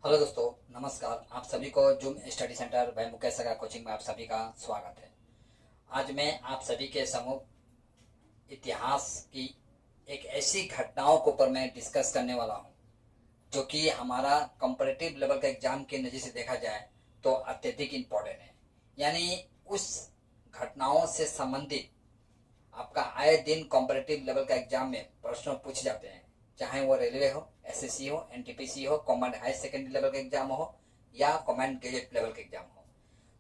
Hello दोस्तों, नमस्कार। आप सभी को Zoom study centre by Mukesh Saga coaching में आप सभी का स्वागत है। आज मैं आप सभी के सम्मुख इतिहास की एक ऐसी घटनाओं के ऊपर मैं डिस्कस करने वाला हूं जो कि हमारा कंपैरेटिव लेवल का एग्जाम के नज़र से देखा जाए तो अत्यधिक इम्पोर्टेंट है। यानी उस घटनाओं से संबंधित आपका आए दिन कॉम्पिटिटिव लेवल का एग्जाम में प्रश्न पूछ जाते हैं, चाहे वो रेलवे हो, एसएससी हो, एनटीपीसी हो, कमांड हाई सेकेंडरी लेवल का एग्जाम हो या कमांड ग्रेजुएट लेवल का एग्जाम हो।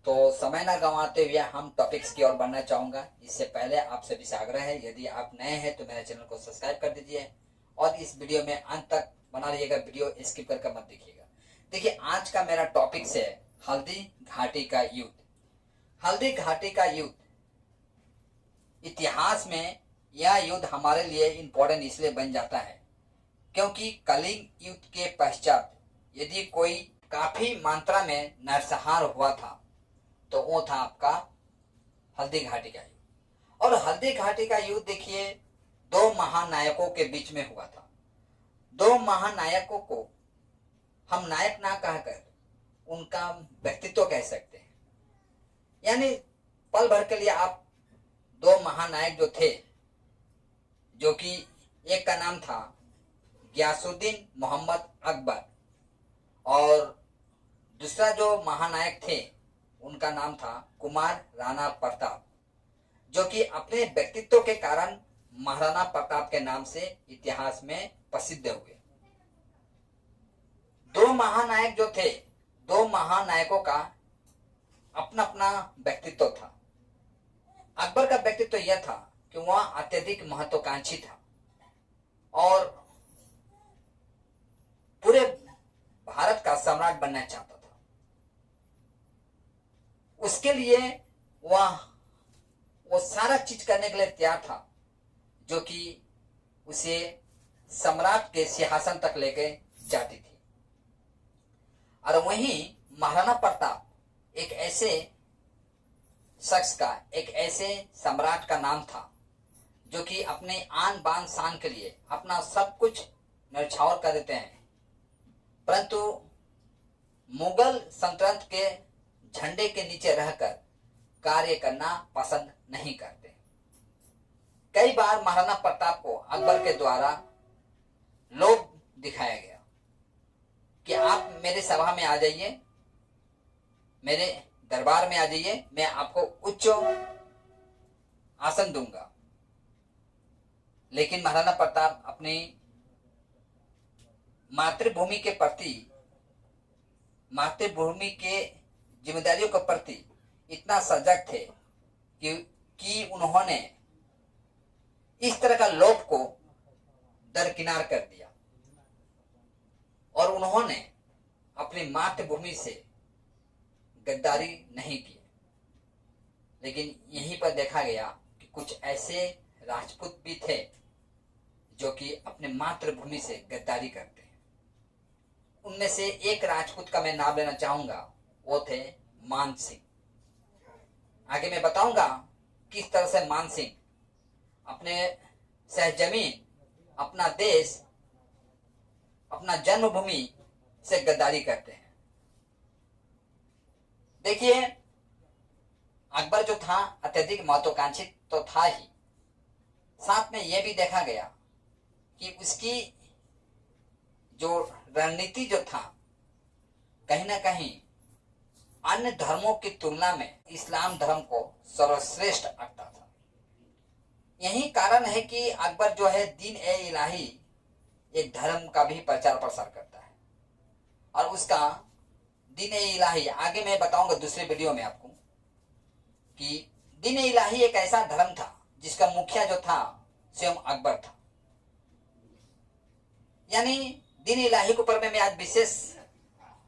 तो समय ना गंवाते हुए हम टॉपिक्स की ओर बढ़ना चाहूंगा। इससे पहले आप सभी से आग्रह है, यदि आप नए हैं तो मेरे चैनल को सब्सक्राइब कर दीजिए और इस वीडियो में अंत तक बना रहिएगा, वीडियो स्किप करके मत देखिएगा। देखिए, आज का मेरा टॉपिक है हल्दी घाटी का युद्ध। हल्दी घाटी का युद्ध इतिहास में यह युद्ध हमारे लिए इम्पोर्टेंट इसलिए बन जाता है क्योंकि कलिंग युद्ध के पश्चात यदि कोई काफी मात्रा में नरसंहार हुआ था तो वो था आपका हल्दी घाटी का युद्ध। और हल्दी घाटी का युद्ध देखिए, दो महानायकों के बीच में हुआ था। दो महानायकों को हम नायक ना कहकर उनका व्यक्तित्व कह सकते हैं। यानी पल भर के लिए आप दो महानायक जो थे, जो कि एक का नाम था गियासुद्दीन मोहम्मद अकबर और दूसरा जो महानायक थे उनका नाम था कुमार राणा प्रताप, जो कि अपने व्यक्तित्व के कारण महाराणा प्रताप के नाम से इतिहास में प्रसिद्ध हुए। दो महानायक जो थे, दो महानायकों का अपना अपना व्यक्तित्व था। अकबर का व्यक्तित्व यह था कि वह अत्यधिक महत्वाकांक्षी था और पूरे भारत का सम्राट बनना चाहता था। उसके लिए वह वो सारा चीज करने के लिए तैयार था जो कि उसे सम्राट के सिंहासन तक लेके जाती थी। और वहीं महाराणा प्रताप एक ऐसे शख्स का, एक ऐसे सम्राट का नाम था जो कि अपने आन बान शान के लिए अपना सब कुछ न्यौछावर कर देते हैं, परंतु मुगल सल्तनत के झंडे के नीचे रहकर कार्य करना पसंद नहीं करते। कई बार महाराणा प्रताप को अकबर के द्वारा लोभ दिखाया गया कि आप मेरे सभा में आ जाइए, मेरे दरबार में आ जाइए, मैं आपको उच्च आसन दूंगा। लेकिन महाराणा प्रताप अपनी मातृभूमि के प्रति, मातृभूमि के जिम्मेदारियों के प्रति इतना सजग थे कि उन्होंने इस तरह का लोभ को दरकिनार कर दिया और उन्होंने अपनी मातृभूमि से गद्दारी नहीं की। लेकिन यहीं पर देखा गया कि कुछ ऐसे राजपूत भी थे जो कि अपने मातृभूमि से गद्दारी करते हैं। उनमें से एक राजपूत का मैं नाम लेना चाहूंगा, वो थे मान सिंह। आगे मैं बताऊंगा किस तरह से मान सिंह अपने सहजमीन, अपना देश, अपना जन्मभूमि से गद्दारी करते हैं। देखिए, अकबर जो था अत्यधिक महत्वाकांक्षी तो था ही, साथ में यह भी देखा गया कि उसकी जो रणनीति जो था कहीं ना कहीं अन्य धर्मों की तुलना में इस्लाम धर्म को सर्वश्रेष्ठ रखता था। यही कारण है कि अकबर जो है दीन ए इलाही एक धर्म का भी प्रचार प्रसार करता है और उसका दीन ए इलाही आगे मैं बताऊंगा दूसरे वीडियो में आपको कि दीन ए इलाही एक ऐसा धर्म था जिसका मुखिया जो था स्वयं अकबर था। यानी दीन ए इलाही के ऊपर मैं आज विशेष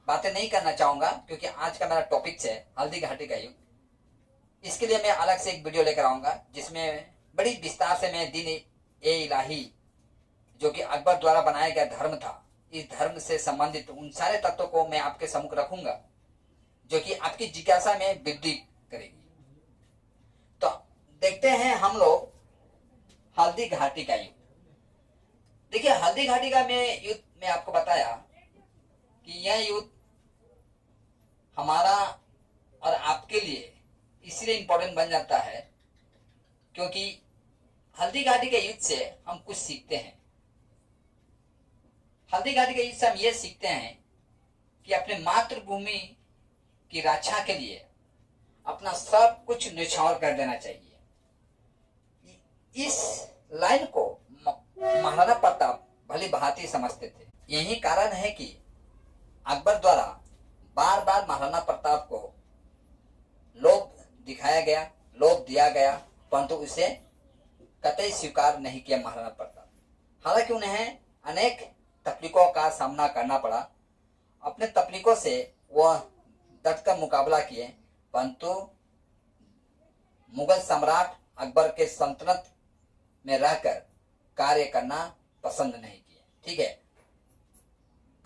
बातें नहीं करना चाहूंगा क्योंकि आज का मेरा टॉपिक है हल्दी घाटी का युद्ध। इसके लिए मैं अलग से एक वीडियो लेकर आऊंगा जिसमें बड़ी विस्तार से मैं दीन ए इलाही जो कि अकबर द्वारा बनाया गया धर्म था, इस धर्म से संबंधित उन सारे तत्वों को मैं आपके सम्मुख रखूंगा जो कि आपकी जिज्ञासा में वृद्धि करेगी। तो देखते हैं हम लोग हल्दी घाटी का युद्ध। देखिए, हल्दी घाटी का मैं युद्ध में आपको बताया कि यह युद्ध हमारा और आपके लिए इसलिए इम्पोर्टेंट बन जाता है क्योंकि हल्दी घाटी के युद्ध से हम कुछ सीखते हैं। हल्दी घाटी के युद्ध से हम ये सीखते हैं कि अपने मातृभूमि की रक्षा के लिए अपना सब कुछ न्यौछावर कर देना चाहिए। इस लाइन को महाराणा प्रताप भली भांति समझते थे। यही कारण है कि अकबर द्वारा बार बार महाराणा प्रताप को लोभ दिखाया गया, लोभ दिया गया, परंतु उसे कतई स्वीकार नहीं किया महाराणा प्रताप। हालांकि उन्हें अनेक तकलीफों का सामना करना पड़ा। अपने तकलीफों से वह डटकर मुकाबला किए, परंतु मुगल सम्राट अकबर के सल्तनत में रहकर कार्य करना पसंद नहीं किए। ठीक है,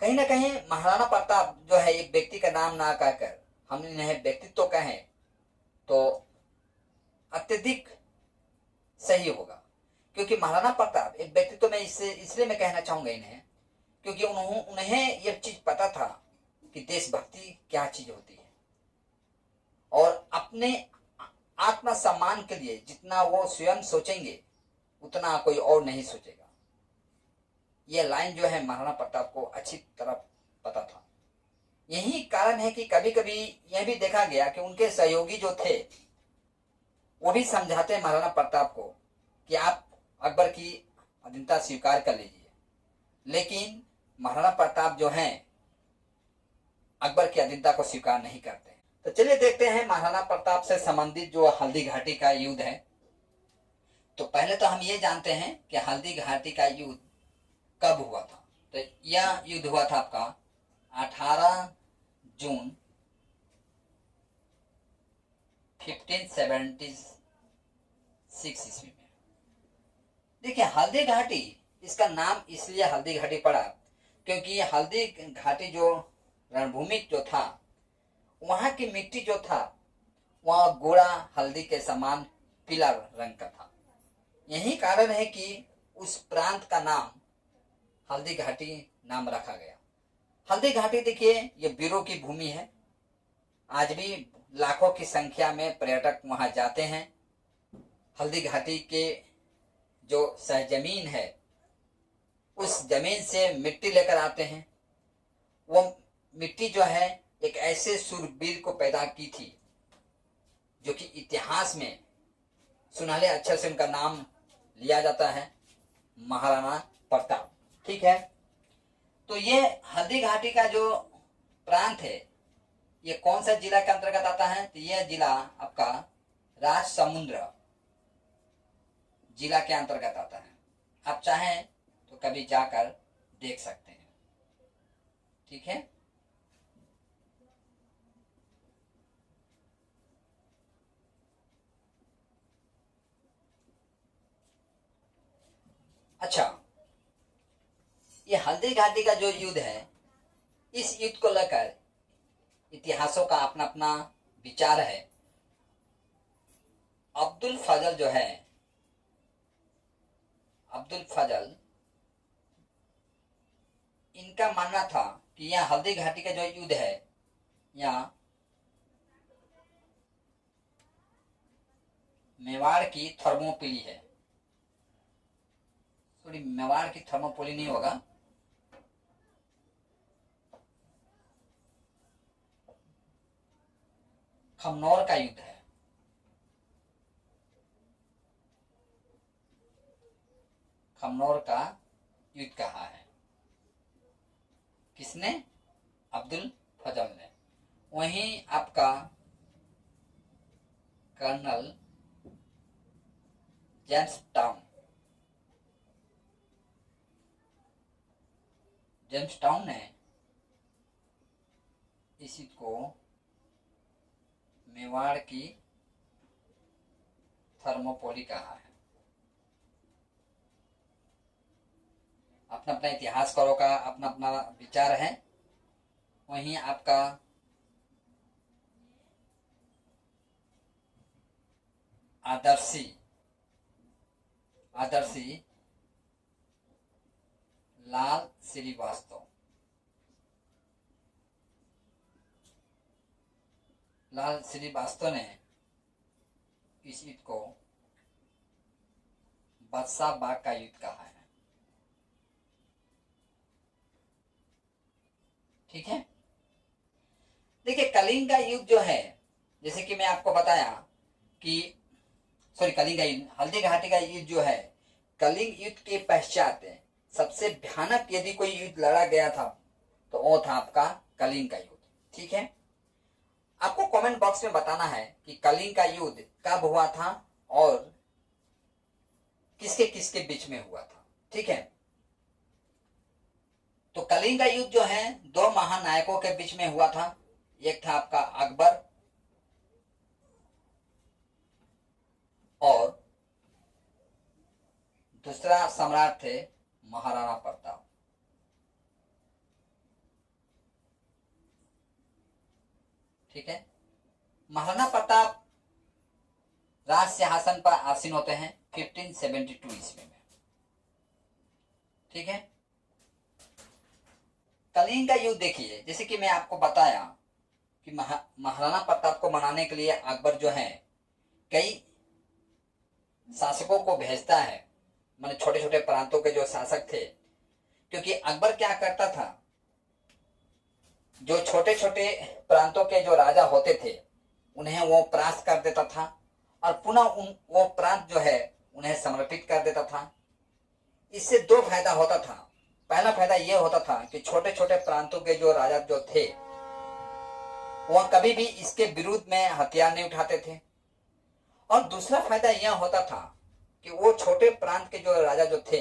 कहीं ना कहीं महाराणा प्रताप जो है एक व्यक्ति का नाम ना कहकर हम इन्हें व्यक्तित्व कहें तो अत्यधिक सही होगा, क्योंकि महाराणा प्रताप एक व्यक्तित्व में इसलिए मैं कहना चाहूंगा इन्हें क्योंकि उन्हें यह चीज पता था कि देशभक्ति क्या चीज होती है और अपने आत्म सम्मान के लिए जितना वो स्वयं सोचेंगे उतना कोई और नहीं सोचेगा। यह लाइन जो है महाराणा प्रताप को अच्छी तरह पता था। यही कारण है कि कभी कभी यह भी देखा गया कि उनके सहयोगी जो थे वो भी समझाते हैं महाराणा प्रताप को कि आप अकबर की अधीनता स्वीकार कर लीजिए, लेकिन महाराणा प्रताप जो हैं अकबर की अधीनता को स्वीकार नहीं करते। तो चलिए देखते हैं महाराणा प्रताप से संबंधित जो हल्दी घाटी का युद्ध है। तो पहले तो हम ये जानते हैं कि हल्दी घाटी का युद्ध कब हुआ था। तो यह युद्ध हुआ था आपका 18 जून 1576 ईस्वी में। देखिए हल्दी घाटी, इसका नाम इसलिए हल्दी घाटी पड़ा क्योंकि हल्दी घाटी जो रणभूमि जो था वहां की मिट्टी जो था वह गोरा हल्दी के समान पीला रंग का था। यही कारण है कि उस प्रांत का नाम हल्दी घाटी नाम रखा गया। हल्दी घाटी देखिए ये वीरों की भूमि है। आज भी लाखों की संख्या में पर्यटक वहां जाते हैं। हल्दी घाटी के जो सरजमीन है उस जमीन से मिट्टी लेकर आते हैं। वो मिट्टी जो है एक ऐसे शूरवीर को पैदा की थी जो कि इतिहास में सुनहरे अक्षर से उनका नाम लिया जाता है, महाराणा प्रताप। ठीक है, तो ये हल्दी घाटी का जो प्रांत है ये कौन सा जिला के अंतर्गत आता है? तो यह जिला आपका राजसमुंद्र जिला के अंतर्गत आता है। आप चाहें तो कभी जाकर देख सकते हैं। ठीक है, अच्छा, ये हल्दी घाटी का जो युद्ध है इस युद्ध को लेकर इतिहासों का अपना अपना विचार है। अब्दुल फजल जो है, अब्दुल फजल, इनका मानना था कि यह हल्दी घाटी का जो युद्ध है यहाँ मेवाड़ की थर्मोपिली है। सॉरी, मेवाड़ की थर्मोपिली नहीं होगा, खमनौर का युद्ध है। खमनौर का युद्ध कहा है। किसने? अब्दुल फजल ने। वहीं आपका कर्नल जेम्स टाउन ने इस युद्ध को मेवाड़ की थर्मोपोली कहा है। अपना अपना इतिहासकारों का अपना अपना विचार है। वहीं आपका आदर्शी लाल श्रीवास्तव, लाल श्रीवास्तव ने इस युद्ध को बादशाह बाग का युद्ध कहा है। ठीक है, देखिए कलिंग का युद्ध जो है, जैसे कि मैं आपको बताया कि कलिंग का युद्ध, हल्दी घाटी का युद्ध जो है, कलिंग युद्ध के पश्चात सबसे भयानक यदि कोई युद्ध लड़ा गया था तो वो था आपका कलिंग का युद्ध। ठीक है, आपको कमेंट बॉक्स में बताना है कि कलिंग का युद्ध कब हुआ था और किसके किसके बीच में हुआ था। ठीक है, तो कलिंग का युद्ध जो है दो महानायकों के बीच में हुआ था। एक था आपका अकबर और दूसरा सम्राट थे महाराणा प्रताप। ठीक है, महाराणा प्रताप राज सिंहासन पर आसीन होते हैं 1572 ईस्वी में। ठीक है, कलिंग का युद्ध देखिए, जैसे कि मैं आपको बताया कि महाराणा प्रताप को मनाने के लिए अकबर जो है कई शासकों को भेजता है, माने छोटे छोटे प्रांतों के जो शासक थे, क्योंकि अकबर क्या करता था, जो छोटे छोटे प्रांतों के जो राजा होते थे उन्हें वो परास्त कर देता था और पुनः वो प्रांत जो है उन्हें समर्पित कर देता था। इससे दो फायदा होता था। पहला फायदा यह होता था कि छोटे छोटे प्रांतों के जो राजा जो थे वह कभी भी इसके विरुद्ध में हथियार नहीं उठाते थे, और दूसरा फायदा यह होता था कि वो छोटे प्रांत के जो राजा जो थे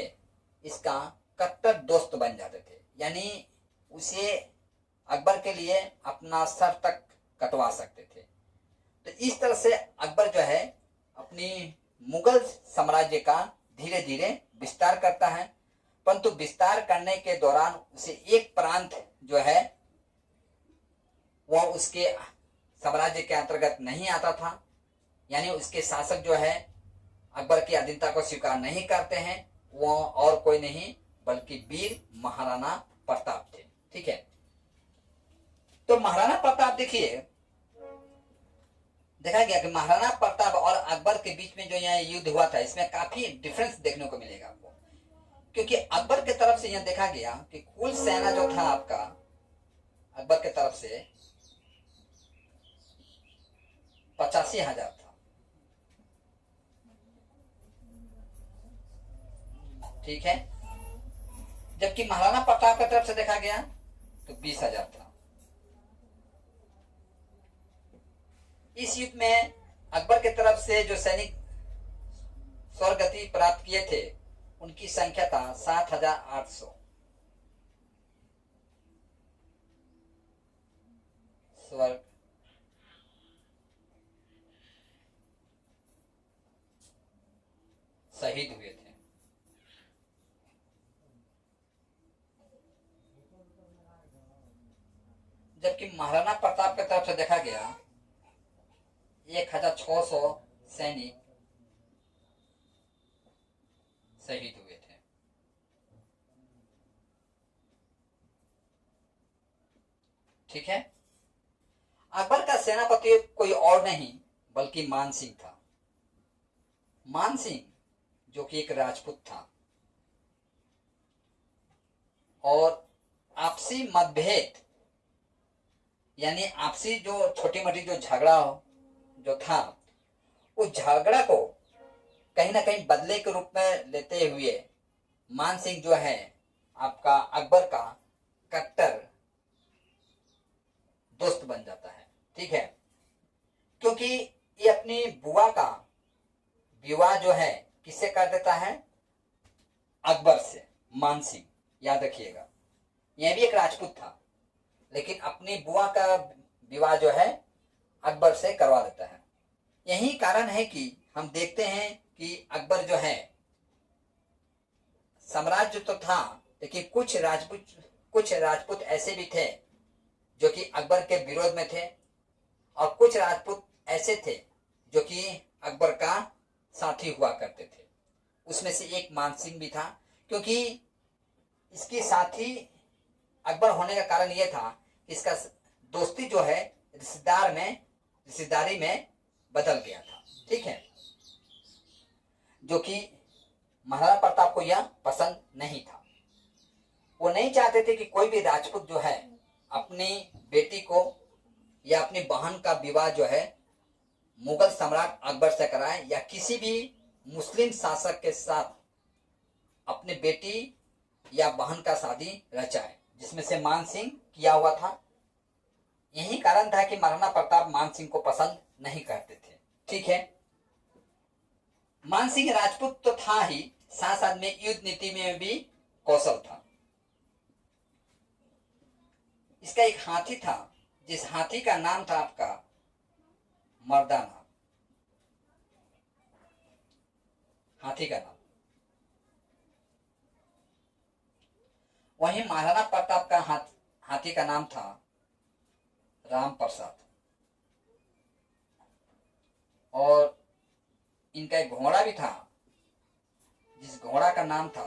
इसका कट्टर दोस्त बन जाते थे, यानी उसे अकबर के लिए अपना सर तक कटवा सकते थे। तो इस तरह से अकबर जो है अपनी मुगल साम्राज्य का धीरे धीरे विस्तार करता है, परंतु विस्तार करने के दौरान उसे एक प्रांत जो है वह उसके साम्राज्य के अंतर्गत नहीं आता था, यानी उसके शासक जो है अकबर की अधीनता को स्वीकार नहीं करते हैं, वो और कोई नहीं बल्कि वीर महाराणा प्रताप थे। ठीक है, तो महाराणा प्रताप देखिए, देखा गया कि महाराणा प्रताप और अकबर के बीच में जो यहाँ युद्ध हुआ था इसमें काफी डिफरेंस देखने को मिलेगा आपको, क्योंकि अकबर के तरफ से यह देखा गया कि कुल सेना जो था आपका अकबर के तरफ से 85,000 था। ठीक है, जबकि महाराणा प्रताप की तरफ से देखा गया तो 20,000 था। इस युद्ध में अकबर की तरफ से जो सैनिक स्वर्गति प्राप्त किए थे उनकी संख्या था 7,800। स्वर्ग शहीद हुए थे। जबकि महाराणा प्रताप की तरफ से देखा गया 1,600 सैनिक शहीद हुए थे। ठीक है, अकबर का सेनापति कोई और नहीं बल्कि मान सिंह था। मान सिंह जो कि एक राजपूत था, और आपसी मतभेद यानी आपसी जो छोटी मोटी जो झगड़ा जो था उस झगड़ा को कहीं ना कहीं बदले के रूप में लेते हुए मान सिंह जो है आपका अकबर का कट्टर दोस्त बन जाता है। ठीक है, क्योंकि ये अपनी बुआ का विवाह जो है किससे कर देता है, अकबर से। मान सिंह याद रखिएगा, यह भी एक राजपूत था लेकिन अपनी बुआ का विवाह जो है अकबर से करवा देता है। यही कारण है कि हम देखते हैं कि अकबर जो है साम्राज्य तो था लेकिन कुछ राजपूत ऐसे भी थे जो कि अकबर के विरोध में थे, और कुछ राजपूत ऐसे थे जो कि अकबर का साथी हुआ करते थे। उसमें से एक मान सिंह भी था, क्योंकि इसकी साथी अकबर होने का कारण यह था कि इसका दोस्ती जो है हिस्सेदारी में बदल गया था। ठीक है, जो कि महाराणा प्रताप को यह पसंद नहीं था। वो नहीं चाहते थे कि कोई भी राजपूत जो है अपनी बेटी को या अपनी बहन का विवाह जो है मुगल सम्राट अकबर से कराए या किसी भी मुस्लिम शासक के साथ अपनी बेटी या बहन का शादी रचाए, जिसमें से मान सिंह किया हुआ था। यही कारण था कि महाराणा प्रताप मान सिंह को पसंद नहीं करते थे। ठीक है, मान सिंह राजपूत तो था ही, साथ साथ में युद्ध नीति में भी कौशल था। इसका एक हाथी था, जिस हाथी का नाम था आपका मर्दाना, हाथी का नाम। वहीं महाराणा प्रताप का हाथी का नाम था राम प्रसाद, और इनका एक घोड़ा भी था, जिस घोड़ा का नाम था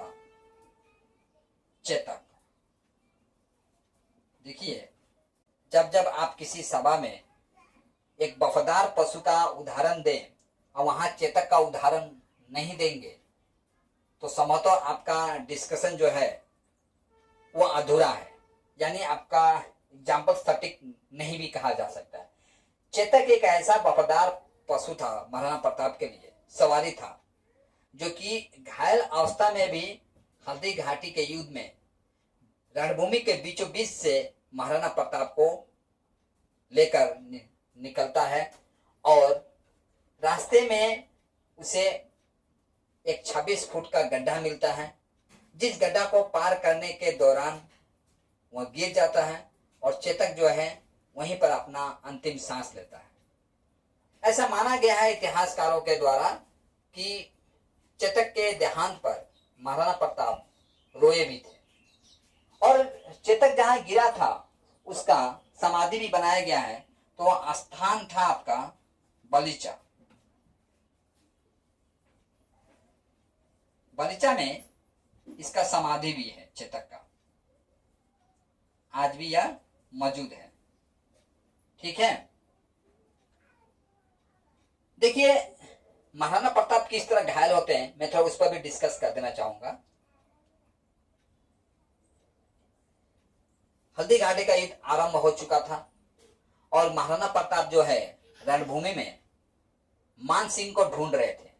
चेतक। देखिए, जब जब आप किसी सभा में एक वफादार पशु का उदाहरण दें और वहां चेतक का उदाहरण नहीं देंगे तो संभवतः आपका डिस्कशन जो है वो अधूरा है, यानी आपका एग्जाम्पल सटीक नहीं भी कहा जा सकता है। चेतक एक ऐसा वफादार पशु था महाराणा प्रताप के लिए, सवारी था, जो कि घायल अवस्था में भी हल्दी घाटी के युद्ध में रणभूमि के बीचों बीच से महाराणा प्रताप को लेकर निकलता है, और रास्ते में उसे एक 26 फुट का गड्ढा मिलता है, जिस गड्ढा को पार करने के दौरान वह गिर जाता है और चेतक जो है वहीं पर अपना अंतिम सांस लेता है। ऐसा माना गया है इतिहासकारों के द्वारा कि चेतक के देहांत पर महाराणा प्रताप रोए भी थे, और चेतक जहां गिरा था उसका समाधि भी बनाया गया है, तो वह स्थान था आपका बलीचा। बलीचा में इसका समाधि भी है चेतक का, आज भी यह मौजूद है। ठीक है, देखिए महाराणा प्रताप किस तरह घायल होते हैं, मैं थोड़ा उस पर भी डिस्कस कर देना चाहूंगा। हल्दी घाटी का युद्ध आरंभ हो चुका था और महाराणा प्रताप जो है रणभूमि में मान सिंह को ढूंढ रहे थे।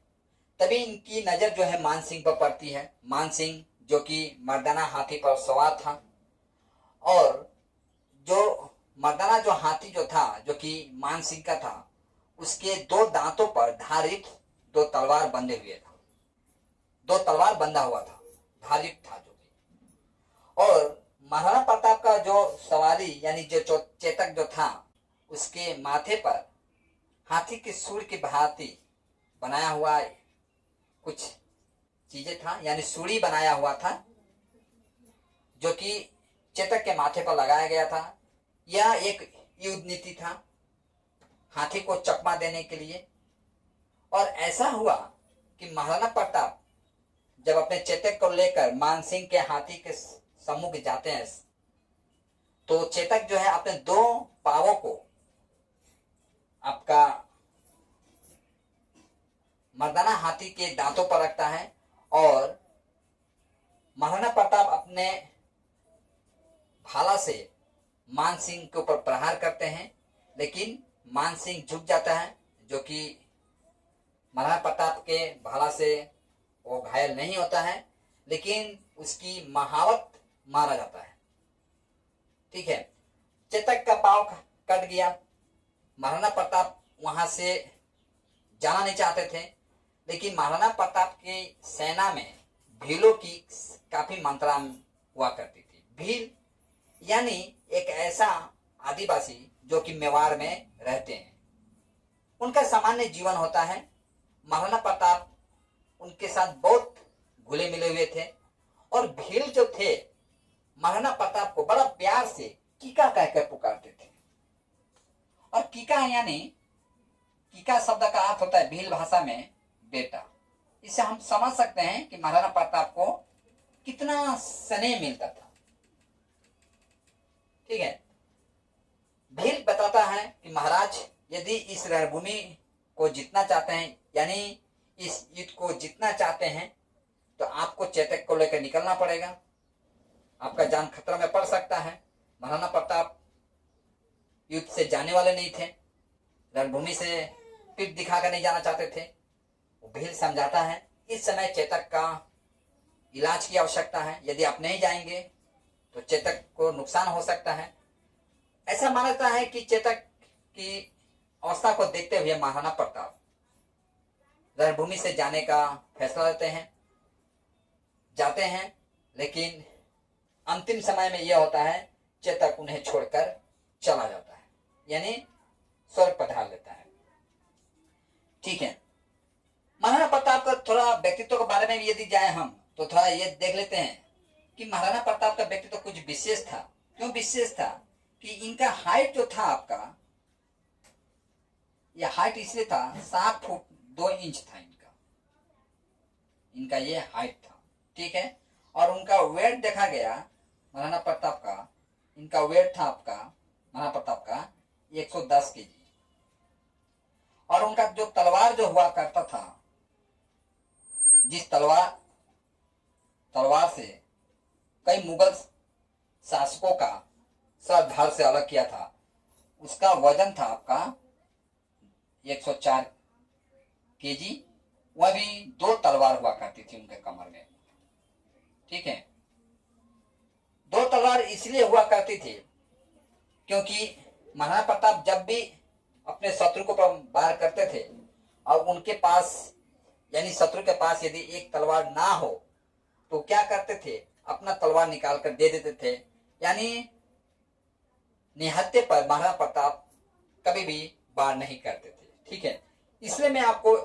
तभी इनकी नजर जो है मान सिंह पर पड़ती है। मान सिंह जो कि मर्दाना हाथी पर सवार था, और जो मर्दाना जो हाथी जो था जो कि मान सिंह का था, उसके 2 दांतों पर धारित 2 तलवार बंधे हुए था, 2 तलवार बंधा हुआ था, धारित था जो भी। और महाराणा प्रताप का जो सवारी यानी जो चेतक जो था, उसके माथे पर हाथी के सूंड की भांति बनाया हुआ कुछ चीजें था, यानी सूड़ी बनाया हुआ था, जो कि चेतक के माथे पर लगाया गया था। यह एक युद्ध नीति था हाथी को चकमा देने के लिए। और ऐसा हुआ कि महाराणा प्रताप जब अपने चेतक को लेकर मान सिंह के हाथी के सम्मुख जाते हैं, तो चेतक जो है अपने 2 पावों को आपका मर्दाना हाथी के दांतों पर रखता है, और महाराणा प्रताप अपने भाला से मान सिंह के ऊपर प्रहार करते हैं, लेकिन मान सिंह झुक जाता है, जो कि महाराणा प्रताप के भाला से वो घायल नहीं होता है, लेकिन उसकी महावत मारा जाता है। ठीक है, चेतक का पांव कट गया। महाराणा प्रताप वहां से जाना नहीं चाहते थे, लेकिन महाराणा प्रताप की सेना में भीलों की काफी मात्रा हुआ करती थी। भील यानी एक ऐसा आदिवासी जो कि मेवाड़ में रहते हैं, उनका सामान्य जीवन होता है। महाराणा प्रताप उनके साथ बहुत घुले मिले हुए थे, और भील जो थे महाराणा प्रताप को बड़ा प्यार से कीका कहकर पुकारते थे। और कीका यानी कीका शब्द का अर्थ होता है भील भाषा में बेटा। इससे हम समझ सकते हैं कि महाराणा प्रताप को कितना स्नेह मिलता था। ठीक है, भील बताता है कि महाराज यदि इस रणभूमि को जीतना चाहते हैं, यानी इस युद्ध को जीतना चाहते हैं, तो आपको चेतक को लेकर निकलना पड़ेगा। आपका जान खतरा में पड़ सकता है। महाराणा प्रताप युद्ध से जाने वाले नहीं थे, रणभूमि से पीठ दिखाकर नहीं जाना चाहते थे। वो भील समझाता है इस समय चेतक का इलाज की आवश्यकता है, यदि आप नहीं जाएंगे तो चेतक को नुकसान हो सकता है। ऐसा मानता है कि चेतक की अवस्था को देखते हुए महाराणा प्रताप रणभूमि से जाने का फैसला लेते हैं, जाते हैं। लेकिन अंतिम समय में यह होता है चेतक उन्हें छोड़कर चला जाता है, यानी स्वर्ग पधार लेता है। ठीक है, महाराणा प्रताप का थोड़ा व्यक्तित्व के बारे में भी यदि जाए हम तो थोड़ा ये देख लेते हैं कि महाराणा प्रताप का व्यक्तित्व कुछ विशेष था। क्यों विशेष था? कि इनका हाइट जो था आपका, यह हाइट इसलिए था 7 फुट 2 इंच था इनका ये हाइट था। ठीक है, और उनका वेट देखा गया महाराणा प्रताप का, इनका वेट था आपका महाराणा प्रताप का 110 केजी। और उनका जो तलवार जो हुआ करता था, जिस तलवार से कई मुगल शासकों का सर धड़ से अलग किया था, उसका वजन था आपका 104 केजी। वह भी 2 तलवार हुआ करती थी उनके कमर में। ठीक है, 2 तलवार इसलिए हुआ करती थी क्योंकि महाराणा प्रताप जब भी अपने शत्रु को वार करते थे और उनके पास, यानी शत्रु के पास यदि एक तलवार ना हो तो क्या करते थे, अपना तलवार निकाल कर दे देते थे। यानी निहत्थे पर महाराणा प्रताप कभी भी वार नहीं करते थे। ठीक है, इसलिए मैं आपको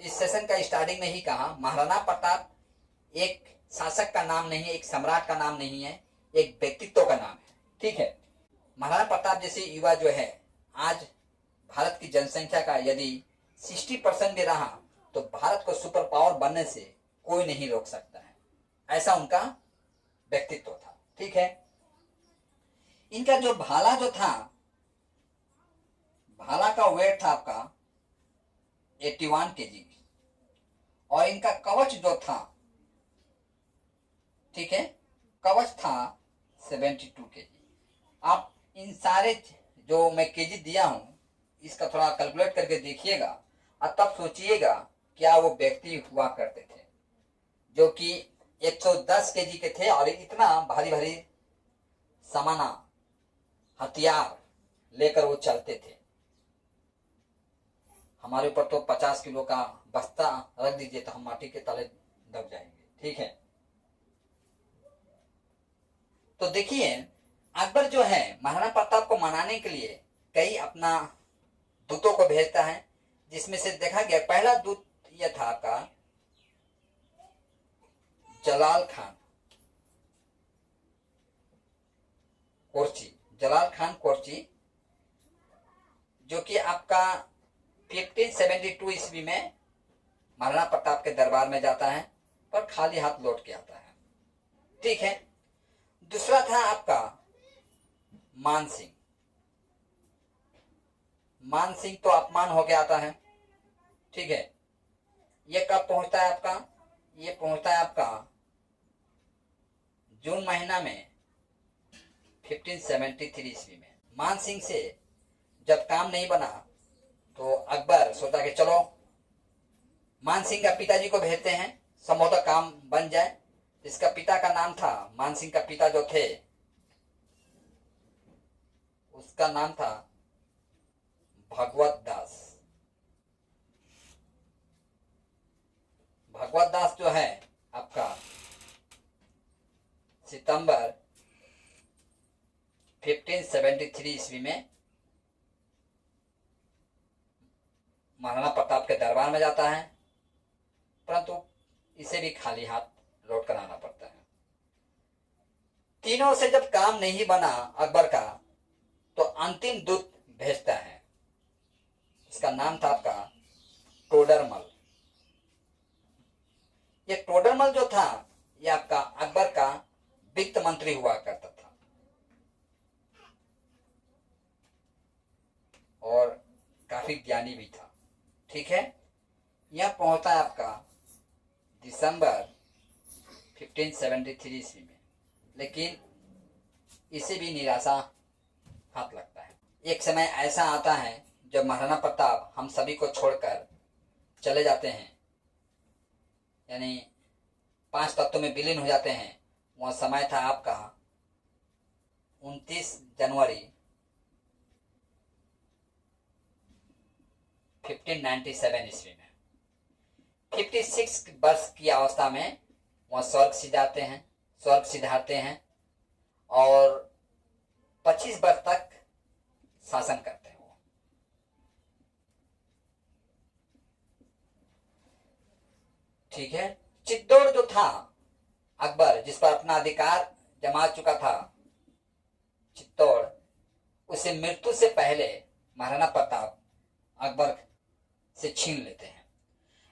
इस सेशन का स्टार्टिंग में ही कहा, महाराणा प्रताप एक शासक का नाम नहीं है, एक सम्राट का नाम नहीं है, एक व्यक्तित्व का नाम है। ठीक है, महाराणा प्रताप जैसे युवा जो है, आज भारत की जनसंख्या का यदि 60% भी रहा तो भारत को सुपर पावर बनने से कोई नहीं रोक सकता है। ऐसा उनका व्यक्तित्व था। ठीक है, इनका जो भाला जो था, भाला का वेट था आपका 81 केजी, और इनका कवच जो था, ठीक है, कवच था 72 केजी। आप इन सारे जो मैं केजी दिया हूं इसका थोड़ा कैलकुलेट करके देखिएगा और तब सोचिएगा क्या वो व्यक्ति हुआ करते थे जो कि 110 केजी के थे और इतना भारी भारी सामाना हथियार लेकर वो चलते थे। हमारे ऊपर तो 50 किलो का बस्ता रख दीजिए तो हम माटी के तले दब जाएंगे। ठीक है, तो देखिए अकबर जो है महाराणा प्रताप को मनाने के लिए कई अपना दूतों को भेजता है, जिसमें से देखा गया पहला दूत यह था आपका जलाल खान कोर्ची, जो कि आपका 1572 ईस्वी में महाराणा प्रताप के दरबार में जाता है पर खाली हाथ लौट के आता है। ठीक है, दूसरा था आपका मान सिंह तो अपमान हो गया आता है। ठीक है, ये कब पहुंचता है आपका, ये पहुंचता है आपका जून महीना में 1573 ईस्वी में। मान सिंह से जब काम नहीं बना तो अकबर सोचा कि चलो मान सिंह का पिताजी को भेजते हैं, संभवतः काम बन जाए। इसका पिता का नाम था, मान सिंह का पिता जो थे उसका नाम था भगवत दास जो है आपका सितंबर 1573 ईस्वी में महाराणा प्रताप के दरबार में जाता है, परंतु इसे भी खाली हाथ लौट कर आना पड़ता है। तीनों से जब काम नहीं बना अकबर का तो अंतिम दूत भेजता है, इसका नाम था आपका टोडरमल। ये टोडरमल जो था ये आपका अकबर का वित्त मंत्री हुआ करता था और काफी ज्ञानी भी था। ठीक है, यह पहुंचा है आपका दिसंबर 1573 ईस्वी में, लेकिन इसे भी निराशा हाथ लगता है। एक समय ऐसा आता है जब महाराणा प्रताप हम सभी को छोड़कर चले जाते हैं, यानी 5 तत्वों में विलीन हो जाते हैं। वह समय था आपका 29 जनवरी 1597 ईस्वी में। 56 वर्ष की अवस्था में वह स्वर्ग सिधारते हैं और 25 वर्ष तक शासन करते हैं। ठीक है, चित्तौड़ जो था अकबर जिस पर अपना अधिकार जमा चुका था, चित्तौड़, उसे मृत्यु से पहले महाराणा प्रताप अकबर से छीन लेते हैं।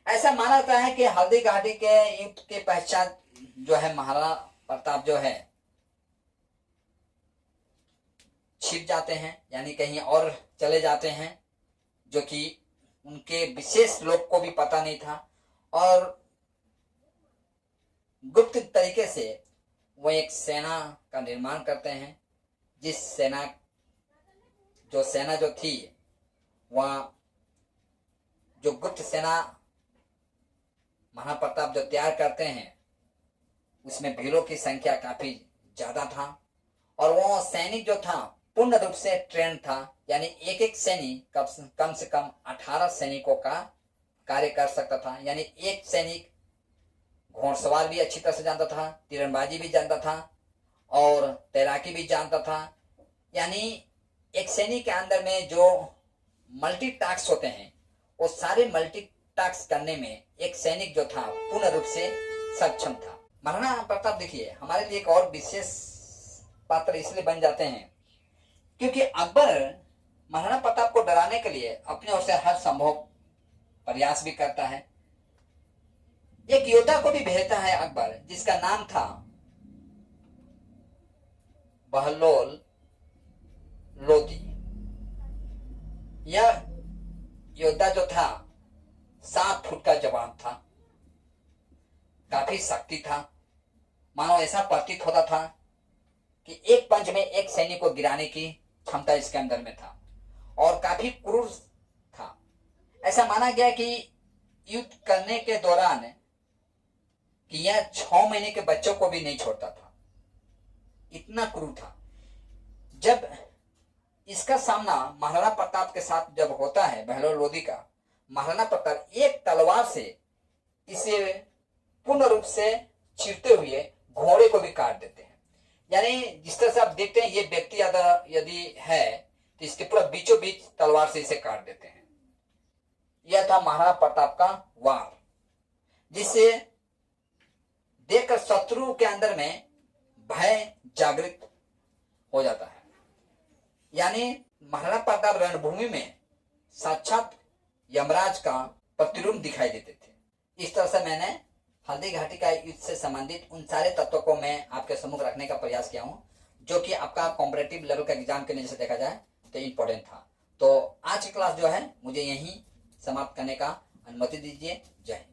ऐसा माना जाता है कि हल्दी घाटी के युद्ध के पश्चात जो है महाराणा प्रताप जो है छिप जाते हैं, यानी कहीं और चले जाते हैं, जो कि उनके विशेष लोग को भी पता नहीं था। और गुप्त तरीके से वो एक सेना का निर्माण करते हैं, जिस सेना जो थी वह जो गुप्त सेना महाराणा प्रताप जो तैयार करते हैं उसमें भीलों की संख्या काफी ज्यादा था। और वो सैनिक जो था पूर्ण रूप से ट्रेंड था, यानी एक सैनिक कम से कम 18 सैनिकों का कार्य कर सकता था। यानी एक सैनिक घोड़सवार भी अच्छी तरह से जानता था, तीरंदाजी भी जानता था और तैराकी भी जानता था। यानी एक सैनिक के अंदर में जो मल्टीटास्क होते हैं वो सारे मल्टीटास्क करने में एक सैनिक जो था पूर्ण रूप से सक्षम था। महाराणा प्रताप देखिए हमारे लिए एक और विशेष पात्र इसलिए बन जाते हैं क्योंकि अकबर महाराणा प्रताप को डराने के लिए अपने ओर से हर संभव प्रयास भी करता है। एक योद्धा को भी भेजता है अकबर, जिसका नाम था बहलोल लोधी। यह योद्धा जो था 7 फुट का जवान था, काफी शक्ति था। मानो ऐसा प्रतीत होता था कि एक पंच में एक सैनिक को गिराने की क्षमता इसके अंदर में था और काफी क्रूर था। ऐसा माना गया कि युद्ध करने के दौरान कि यह 6 महीने के बच्चों को भी नहीं छोड़ता था, इतना क्रूर था। जब इसका सामना महाराणा प्रताप के साथ जब होता है बहलोल लोधी का, महाराणा प्रताप एक तलवार से इसे पूर्ण रूप से चीरते हुए घोड़े को भी काट देते हैं। यानी जिस तरह से आप देखते हैं ये व्यक्ति यदि है तो इसके पूरा बीचों बीच तलवार से इसे काट देते हैं। यह था महाराणा प्रताप का वार, जिससे देखकर शत्रु के अंदर में भय जागृत हो जाता है। यानी महाराणा प्रताप रणभूमि में साक्षात यमराज का प्रतिरूप दिखाई देते थे। इस तरह से मैंने हल्दी घाटी का युद्ध से संबंधित उन सारे तत्वों को मैं आपके सम्मुख रखने का प्रयास किया हूं, जो कि आपका कॉम्पिटिटिव लेवल का एग्जाम के लिए जैसे देखा जाए तो इम्पोर्टेंट था। तो आज की क्लास जो है मुझे यहीं समाप्त करने का अनुमति दीजिए। जय हिंद।